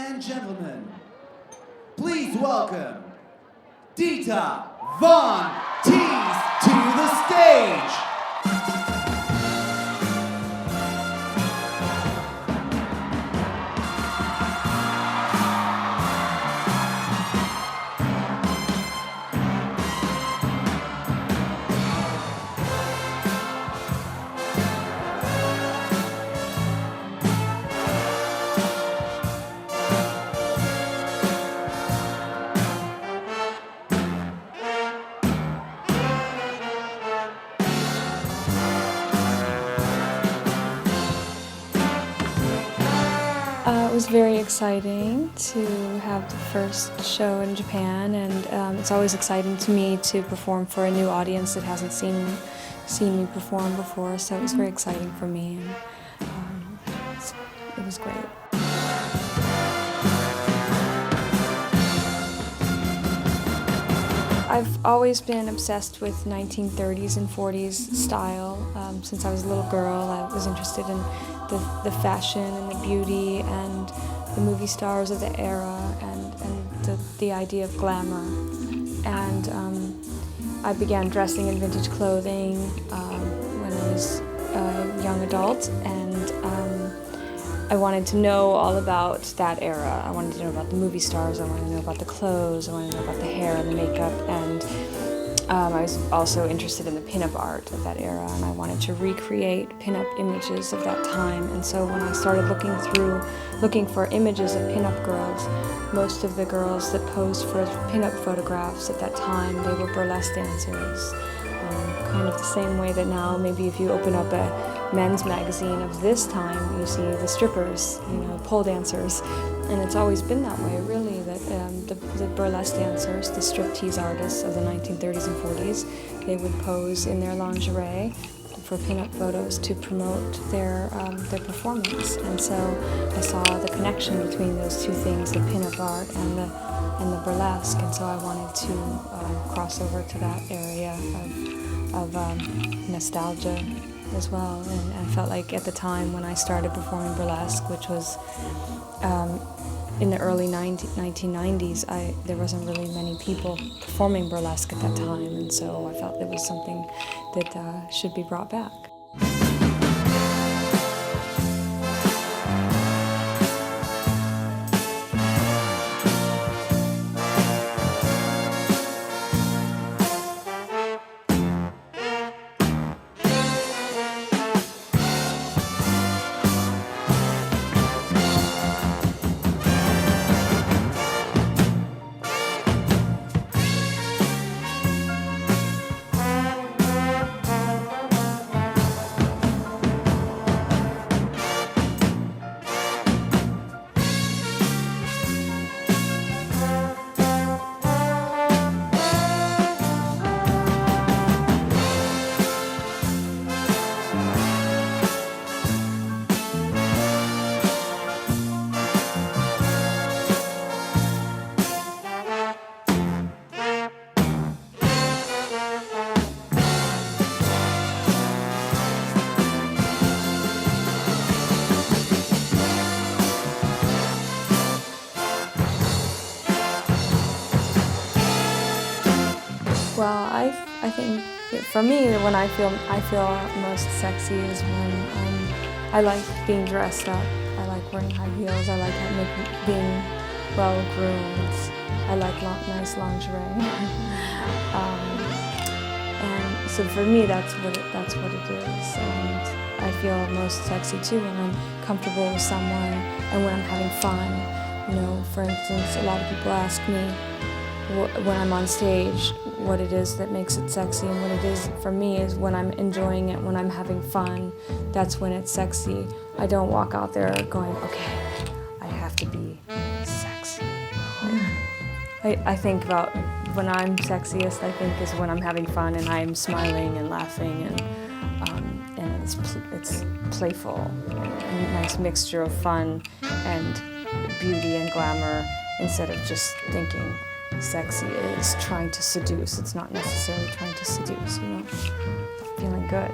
and gentlemen, please welcome Dita von Teese to the stage. It was very exciting to have the first show in Japan, and it's always exciting to me to perform for a new audience that hasn't seen me perform before, so it was very exciting for me, and it was great. I've always been obsessed with 1930s and 40s style. Since I was a little girl, I was interested in the fashion and the beauty and the movie stars of the era and the idea of glamour. And I began dressing in vintage clothing when I was a young adult, and I wanted to know all about that era. I wanted to know about the movie stars, I wanted to know about the clothes, I wanted to know about the hair and the makeup, and I was also interested in the pinup art of that era, and I wanted to recreate pinup images of that time. And so when I started looking for images of pinup girls, most of the girls that posed for pinup photographs at that time, they were burlesque dancers. Kind of the same way that now, maybe if you open up a men's magazine of this time, you see the strippers, pole dancers. And it's always been that way, really, that the burlesque dancers, the striptease artists of the 1930s and 40s, they would pose in their lingerie for pinup photos to promote their performance. And so I saw the connection between those two things, the pinup art and the burlesque, and so I wanted to cross over to that area of nostalgia as well. And I felt like at the time when I started performing burlesque, which was in the early 1990s, there wasn't really many people performing burlesque at that time, and so I felt it was something that should be brought back. Well, I think for me, when I feel most sexy is when I like being dressed up. I like wearing high heels. I like being well groomed. I like nice lingerie. And so for me, that's what it is. And I feel most sexy too when I'm comfortable with someone and when I'm having fun. For instance, a lot of people ask me when I'm on stage what it is that makes it sexy, and what it is for me is when I'm enjoying it, when I'm having fun, that's when it's sexy. I don't walk out there going, okay, I have to be sexy. I think about when I'm sexiest, I think is when I'm having fun and I'm smiling and laughing and it's playful, a nice mixture of fun and beauty and glamour, instead of just thinking sexy is trying to seduce. It's not necessarily trying to seduce, feeling good.